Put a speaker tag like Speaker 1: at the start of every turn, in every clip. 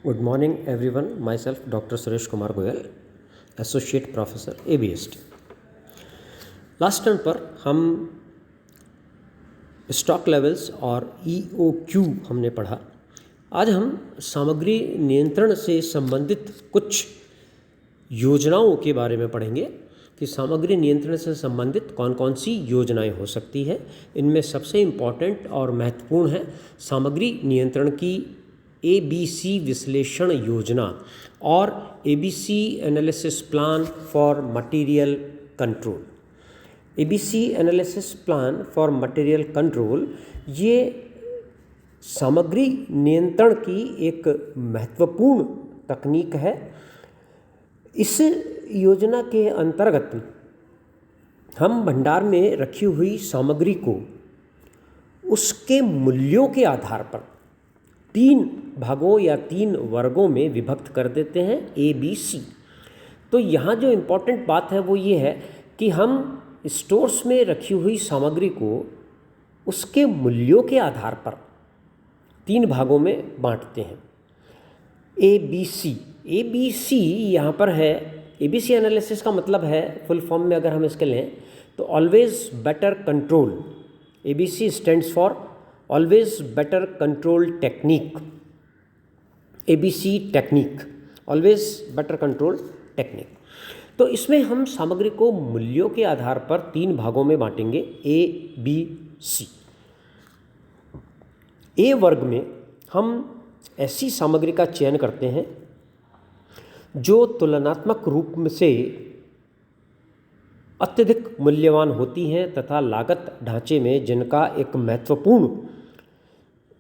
Speaker 1: Good morning, everyone. Myself, Dr. Suresh Kumar Goyal, Associate Professor, ABST. Last term पर हम stock levels और EOQ हमने पढ़ा। आज हम सामग्री नियंत्रण से संबंधित कुछ योजनाओं के बारे में पढ़ेंगे कि सामग्री नियंत्रण से संबंधित कौन कौन सी योजनाएं हो सकती है। इनमें सबसे इम्पॉर्टेंट और महत्वपूर्ण है सामग्री नियंत्रण की ABC विश्लेषण योजना और ABC analysis plan for material control. ABC analysis plan for material control ये सामग्री नियंत्रण की एक महत्वपूर्ण तकनीक है। इस योजना के अंतर्गत हम भंडार में रखी हुई सामग्री को उसके मूल्यों के आधार पर 3 भागों या 3 वर्गों में विभक्त कर देते हैं ABC। तो यहाँ जो इम्पोर्टेंट बात है वो ये है कि हम स्टोर्स में रखी हुई सामग्री को उसके मूल्यों के आधार पर 3 भागों में बांटते हैं। ABC यहाँ पर है। ABC एनालिसिस का मतलब है, फुल फॉर्म में अगर हम इसके लें तो always better control. ABC stands for always better control technique. ABC technique, always better control technique. तो इसमें हम सामग्री को मूल्यों के आधार पर 3 भागों में बांटेंगे ABC। A वर्ग में हम ऐसी सामग्री का चयन करते हैं जो तुलनात्मक रूप से अत्यधिक मूल्यवान होती हैं तथा लागत ढांचे में जिनका एक महत्वपूर्ण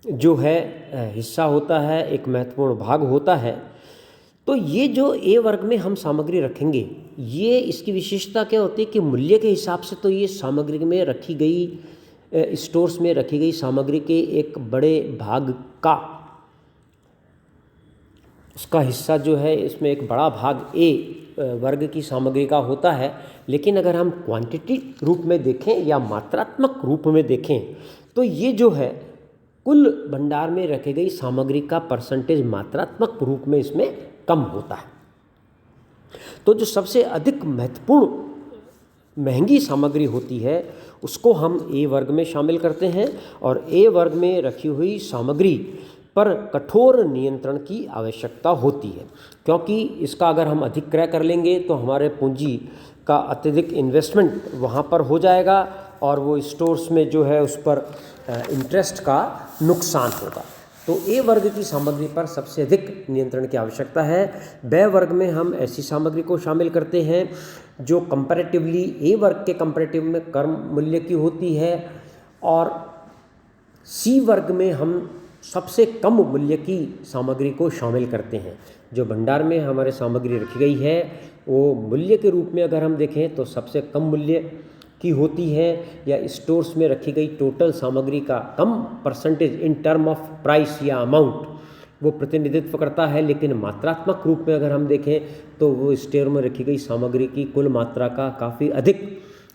Speaker 1: जो है हिस्सा होता है, एक महत्वपूर्ण भाग होता है। तो ये जो A वर्ग में हम सामग्री रखेंगे, ये इसकी विशेषता क्या होती है कि मूल्य के हिसाब से तो ये सामग्री में रखी गई स्टोर्स में रखी गई सामग्री के एक बड़े भाग का उसका हिस्सा जो है, इसमें एक बड़ा भाग A वर्ग की सामग्री का होता है। लेकिन अगर हम क्वांटिटी रूप में देखें या मात्रात्मक रूप में देखें तो ये जो है कुल भंडार में रखी गई सामग्री का परसेंटेज मात्रात्मक रूप में इसमें कम होता है। तो जो सबसे अधिक महत्वपूर्ण महंगी सामग्री होती है उसको हम A वर्ग में शामिल करते हैं और A वर्ग में रखी हुई सामग्री पर कठोर नियंत्रण की आवश्यकता होती है, क्योंकि इसका अगर हम अधिक क्रय कर लेंगे तो हमारे पूंजी का अत्यधिक इन्वेस्टमेंट वहाँ पर हो जाएगा और वो स्टोर्स में जो है उस पर इंटरेस्ट का नुकसान होगा। तो A वर्ग की सामग्री पर सबसे अधिक नियंत्रण की आवश्यकता है। B वर्ग में हम ऐसी सामग्री को शामिल करते हैं जो कंपैरेटिवली A वर्ग के कंपैरेटिव में कम मूल्य की होती है और C वर्ग में हम सबसे कम मूल्य की सामग्री को शामिल करते हैं। जो भंडार में हमारे सामग्री रखी गई है वो मूल्य के रूप में अगर हम देखें तो सबसे कम मूल्य की होती है, या स्टोर्स में रखी गई टोटल सामग्री का कम percentage in term of price या अमाउंट वो प्रतिनिधित्व करता है। लेकिन मात्रात्मक रूप में अगर हम देखें तो वो स्टोर में रखी गई सामग्री की कुल मात्रा का काफ़ी अधिक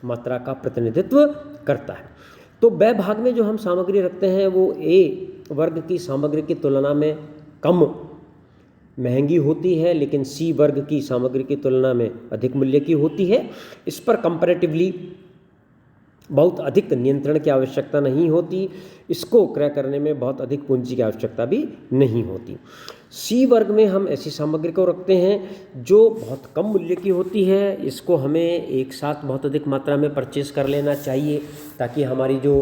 Speaker 1: मात्रा का प्रतिनिधित्व करता है। तो B भाग में जो हम सामग्री रखते हैं वो A वर्ग की सामग्री की तुलना में कम महंगी होती है, लेकिन C वर्ग की सामग्री की तुलना में अधिक मूल्य की होती है। इस पर कंपैरेटिवली बहुत अधिक नियंत्रण की आवश्यकता नहीं होती, इसको क्रय करने में बहुत अधिक पूंजी की आवश्यकता भी नहीं होती। C वर्ग में हम ऐसी सामग्री को रखते हैं जो बहुत कम मूल्य की होती है, इसको हमें एक साथ बहुत अधिक मात्रा में परचेज कर लेना चाहिए ताकि हमारी जो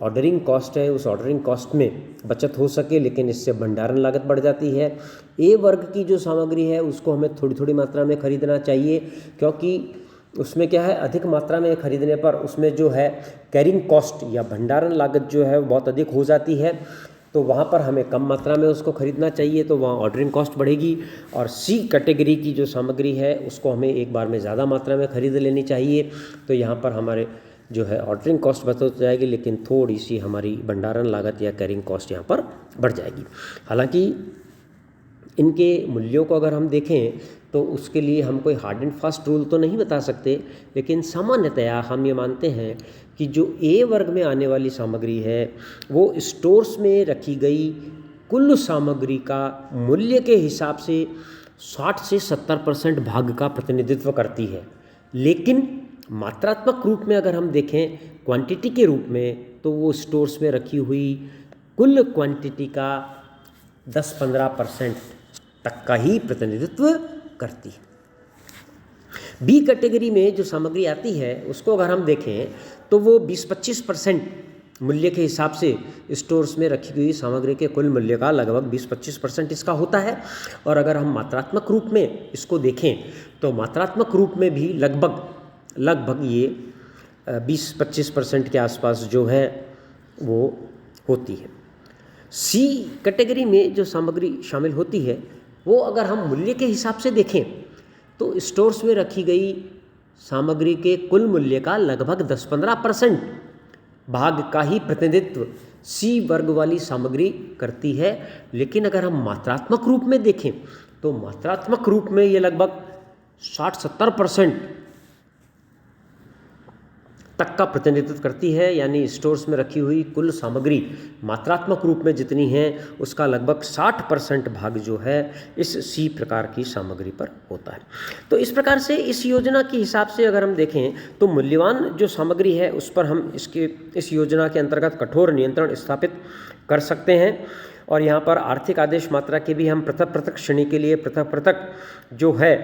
Speaker 1: ऑर्डरिंग कॉस्ट है उस ऑर्डरिंग कॉस्ट में बचत हो सके, लेकिन इससे भंडारण लागत बढ़ जाती है। A वर्ग की जो सामग्री है उसको हमें थोड़ी थोड़ी मात्रा में खरीदना चाहिए, क्योंकि उसमें क्या है, अधिक मात्रा में खरीदने पर उसमें जो है कैरिंग कॉस्ट या भंडारण लागत जो है बहुत अधिक हो जाती है। तो वहाँ पर हमें कम मात्रा में उसको खरीदना चाहिए, तो वहाँ ऑर्डरिंग कॉस्ट बढ़ेगी। और C कैटेगरी की जो सामग्री है उसको हमें एक बार में ज़्यादा मात्रा में खरीद लेनी चाहिए, तो यहाँ पर हमारे जो है ऑर्डरिंग कॉस्ट बचत हो जाएगी, लेकिन थोड़ी सी हमारी भंडारण लागत या कैरिंग कॉस्ट यहाँ पर बढ़ जाएगी। हालांकि इनके मूल्यों को अगर हम देखें तो उसके लिए हम कोई हार्ड एंड फास्ट रूल तो नहीं बता सकते, लेकिन सामान्यतया हम ये मानते हैं कि जो A वर्ग में आने वाली सामग्री है वो स्टोर्स में रखी गई कुल सामग्री का मूल्य के हिसाब से 60 से 70% भाग का प्रतिनिधित्व करती है। लेकिन मात्रात्मक रूप में अगर हम देखें क्वांटिटी के रूप में, तो वो स्टोर्स में रखी हुई कुल क्वांटिटी का 10-15% तक का ही प्रतिनिधित्व करती है। बी कैटेगरी में जो सामग्री आती है उसको अगर हम देखें तो वो 20-25% मूल्य के हिसाब से स्टोर्स में रखी गई सामग्री के कुल मूल्य का लगभग 20-25% इसका होता है। और अगर हम मात्रात्मक रूप में इसको देखें तो मात्रात्मक रूप में भी लगभग ये 20-25% के आसपास जो है वो होती है। सी कैटेगरी में जो सामग्री शामिल होती है वो अगर हम मूल्य के हिसाब से देखें तो स्टोर्स में रखी गई सामग्री के कुल मूल्य का लगभग 10-15% भाग का ही प्रतिनिधित्व सी वर्ग वाली सामग्री करती है। लेकिन अगर हम मात्रात्मक रूप में देखें तो मात्रात्मक रूप में ये लगभग 60-70% तक का प्रतिनिधित्व करती है। यानी स्टोर्स में रखी हुई कुल सामग्री मात्रात्मक रूप में जितनी है उसका लगभग 60% भाग जो है इस सी प्रकार की सामग्री पर होता है। तो इस प्रकार से इस योजना के हिसाब से अगर हम देखें तो मूल्यवान जो सामग्री है उस पर हम इस योजना के अंतर्गत कठोर नियंत्रण स्थापित कर सकते हैं। और यहाँ पर आर्थिक आदेश मात्रा के भी हम पृथक श्रेणी के लिए पृथक जो है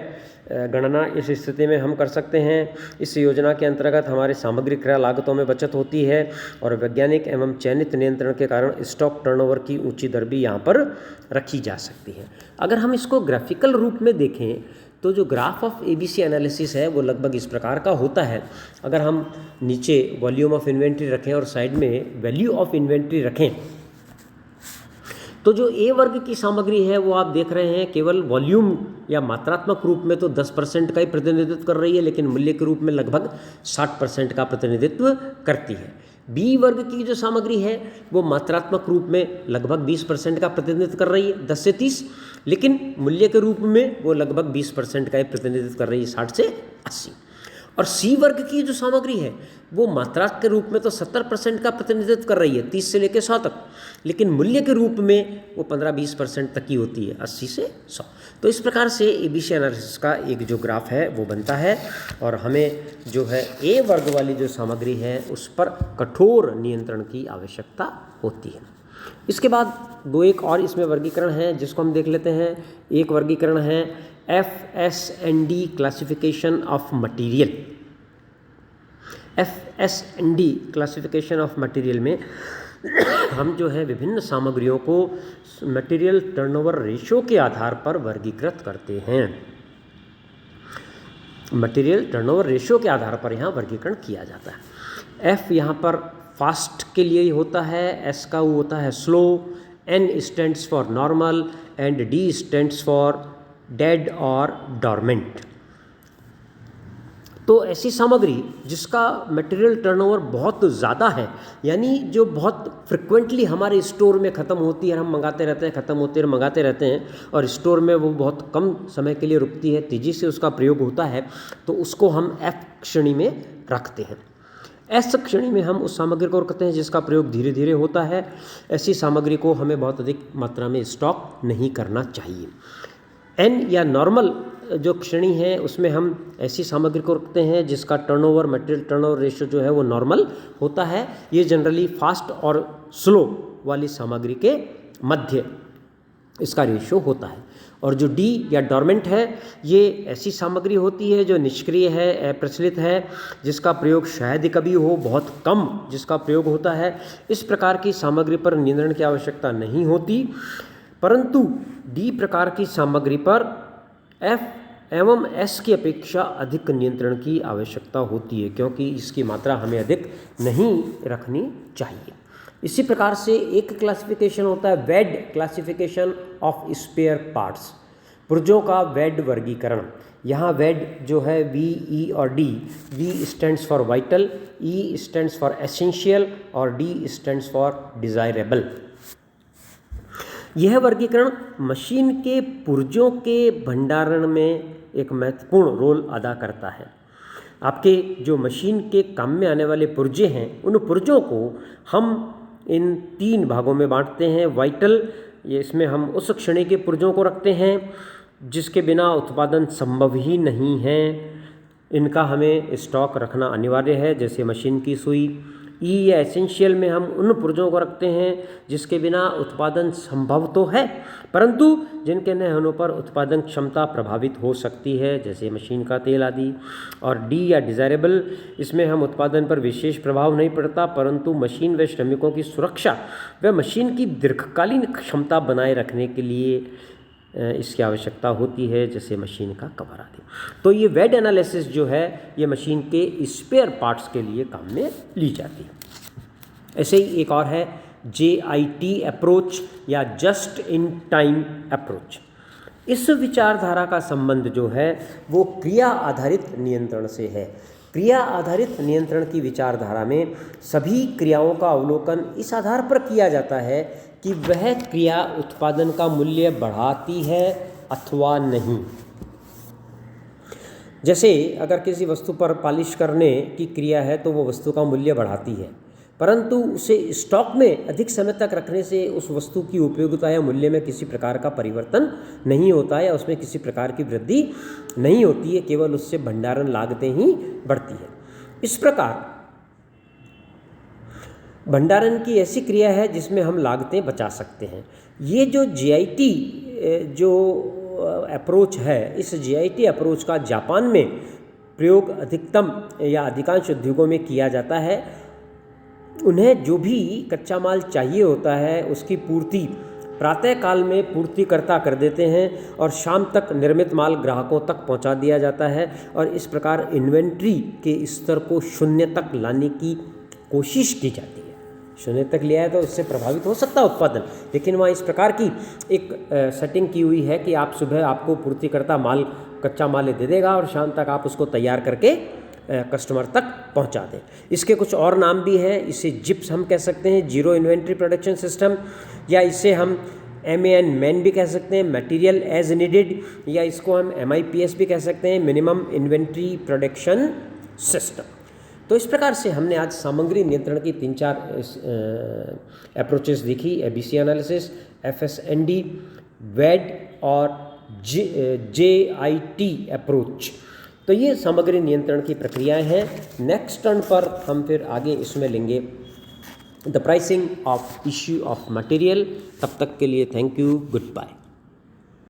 Speaker 1: गणना इस स्थिति में हम कर सकते हैं। इस योजना के अंतर्गत हमारे सामग्री क्रय लागतों में बचत होती है और वैज्ञानिक एवं चयनित नियंत्रण के कारण स्टॉक टर्नओवर की ऊंची दर भी यहाँ पर रखी जा सकती है। अगर हम इसको ग्राफिकल रूप में देखें तो जो ग्राफ ऑफ एबीसी एनालिसिस है वो लगभग इस प्रकार का होता है। अगर हम नीचे वॉल्यूम ऑफ इन्वेंट्री रखें और साइड में वैल्यू ऑफ इन्वेंट्री रखें तो जो ए वर्ग की सामग्री है वो आप देख रहे हैं केवल वॉल्यूम या मात्रात्मक रूप में तो 10% का ही प्रतिनिधित्व कर रही है, लेकिन मूल्य के रूप में लगभग 60% का प्रतिनिधित्व करती है। बी वर्ग की जो सामग्री है वो मात्रात्मक रूप में लगभग 20% का प्रतिनिधित्व कर रही है, 10 से 30, लेकिन मूल्य के रूप में वो लगभग 20% का ही प्रतिनिधित्व कर रही है, 60 से 80। और सी वर्ग की जो सामग्री है वो मात्रा के रूप में तो 70% का प्रतिनिधित्व कर रही है, 30 से लेकर 100 तक, लेकिन मूल्य के रूप में वो 15-20% तक की होती है, 80 से 100। तो इस प्रकार से एबीसी एनालिसिस का एक जो ग्राफ है वो बनता है और हमें जो है ए वर्ग वाली जो सामग्री है उस पर कठोर नियंत्रण की आवश्यकता होती है। इसके बाद एक और इसमें वर्गीकरण है जिसको हम देख लेते हैं। एक वर्गीकरण है FS&D classification of material. FS&D classification of material में हम जो है विभिन्न सामग्रियों को मटेरियल टर्नओवर रेशियो के आधार पर वर्गीकृत करते हैं। मटेरियल टर्नओवर रेशियो के आधार पर यहाँ वर्गीकरण किया जाता है। F यहाँ पर फास्ट के लिए होता है, S का वो होता है slow, N stands for normal and D stands for dead और डॉर्मेंट। तो ऐसी सामग्री जिसका मटेरियल टर्नओवर बहुत ज़्यादा है, यानी जो बहुत फ्रिक्वेंटली हमारे स्टोर में ख़त्म होती है, हम मंगाते रहते हैं, ख़त्म होते हैं, मंगाते रहते हैं और स्टोर में वो बहुत कम समय के लिए रुकती है, तेज़ी से उसका प्रयोग होता है, तो उसको हम F श्रेणी में रखते हैं। S श्रेणी में हम उस सामग्री को रखते हैं जिसका प्रयोग धीरे धीरे होता है। ऐसी सामग्री को हमें बहुत अधिक मात्रा में स्टॉक नहीं करना चाहिए। N या नॉर्मल जो श्रेणी है उसमें हम ऐसी सामग्री को रखते हैं जिसका टर्नओवर मटेरियल टर्नओवर रेशियो जो है वो नॉर्मल होता है। ये जनरली फास्ट और स्लो वाली सामग्री के मध्य इसका रेशियो होता है। और जो D या डॉर्मेंट है ये ऐसी सामग्री होती है जो निष्क्रिय है, अप्रचलित है, जिसका प्रयोग शायद ही कभी हो, बहुत कम जिसका प्रयोग होता है। इस प्रकार की सामग्री पर नियंत्रण की आवश्यकता नहीं होती, परंतु D प्रकार की सामग्री पर F एवं S की अपेक्षा अधिक नियंत्रण की आवश्यकता होती है, क्योंकि इसकी मात्रा हमें अधिक नहीं रखनी चाहिए। इसी प्रकार से एक क्लासिफिकेशन होता है वेड क्लासिफिकेशन ऑफ स्पेयर पार्ट्स, पुर्जों का वेड वर्गीकरण। यहाँ वेड जो है V, E और D, V stands for vital, E stands for essential और D स्टैंड्स फॉर डिज़ायरेबल। यह वर्गीकरण मशीन के पुर्जों के भंडारण में एक महत्वपूर्ण रोल अदा करता है। आपके जो मशीन के काम में आने वाले पुर्जे हैं उन पुर्जों को हम इन 3 भागों में बांटते हैं। वाइटल ये इसमें हम उस श्रेणी के पुर्जों को रखते हैं जिसके बिना उत्पादन संभव ही नहीं है। इनका हमें स्टॉक रखना अनिवार्य है, जैसे मशीन की सुई। ई या एसेंशियल में हम उन पुर्जों को रखते हैं जिसके बिना उत्पादन संभव तो है, परंतु जिनके न होने पर उत्पादन क्षमता प्रभावित हो सकती है, जैसे मशीन का तेल आदि। और डी या डिज़ायरेबल, इसमें हम उत्पादन पर विशेष प्रभाव नहीं पड़ता, परंतु मशीन व श्रमिकों की सुरक्षा व मशीन की दीर्घकालीन क्षमता बनाए रखने के लिए इसकी आवश्यकता होती है, जैसे मशीन का कवर आदि। तो ये वेट एनालिसिस जो है ये मशीन के स्पेयर पार्ट्स के लिए काम में ली जाती है। ऐसे ही एक और है JIT अप्रोच या जस्ट इन टाइम अप्रोच। इस विचारधारा का संबंध जो है वो क्रिया आधारित नियंत्रण से है। क्रिया आधारित नियंत्रण की विचारधारा में सभी क्रियाओं का अवलोकन इस आधार पर किया जाता है कि वह क्रिया उत्पादन का मूल्य बढ़ाती है अथवा नहीं। जैसे अगर किसी वस्तु पर पॉलिश करने की क्रिया है तो वो वस्तु का मूल्य बढ़ाती है, परंतु उसे स्टॉक में अधिक समय तक रखने से उस वस्तु की उपयोगिता या मूल्य में किसी प्रकार का परिवर्तन नहीं होता या उसमें किसी प्रकार की वृद्धि नहीं होती है, केवल उससे भंडारण लागतें ही बढ़ती है। इस प्रकार भंडारण की ऐसी क्रिया है जिसमें हम लागतें बचा सकते हैं। ये जो JIT जो अप्रोच है, इस JIT अप्रोच का जापान में प्रयोग अधिकतम या अधिकांश उद्योगों में किया जाता है। उन्हें जो भी कच्चा माल चाहिए होता है उसकी पूर्ति प्रातः काल में पूर्तिकर्ता कर देते हैं और शाम तक निर्मित माल ग्राहकों तक पहुंचा दिया जाता है, और इस प्रकार इन्वेंट्री के स्तर को शून्य तक लाने की कोशिश की जाती है। शून्य तक लिया है तो इससे प्रभावित हो सकता है उत्पादन, लेकिन वहाँ इस प्रकार की एक सेटिंग की हुई है कि आप सुबह आपको पूर्तिकर्ता माल कच्चा माल दे देगा और शाम तक आप उसको तैयार करके कस्टमर तक पहुंचा दें। इसके कुछ और नाम भी हैं। इसे जिप्स हम कह सकते हैं, जीरो इन्वेंट्री प्रोडक्शन सिस्टम, या इसे हम MAN भी कह सकते हैं, मटेरियल एज नीडेड, या इसको हम MIPS भी कह सकते हैं, मिनिमम इन्वेंट्री प्रोडक्शन सिस्टम। तो इस प्रकार से हमने आज सामग्री नियंत्रण की 3-4 अप्रोचेस देखी, ABC एनालिसिस, FSND, वेड और JIT अप्रोच। तो ये सामग्री नियंत्रण की प्रक्रियाएं हैं। नेक्स्ट टर्न पर हम फिर आगे इसमें लेंगे the pricing of issue of material. तब तक के लिए थैंक यू, गुड बाय।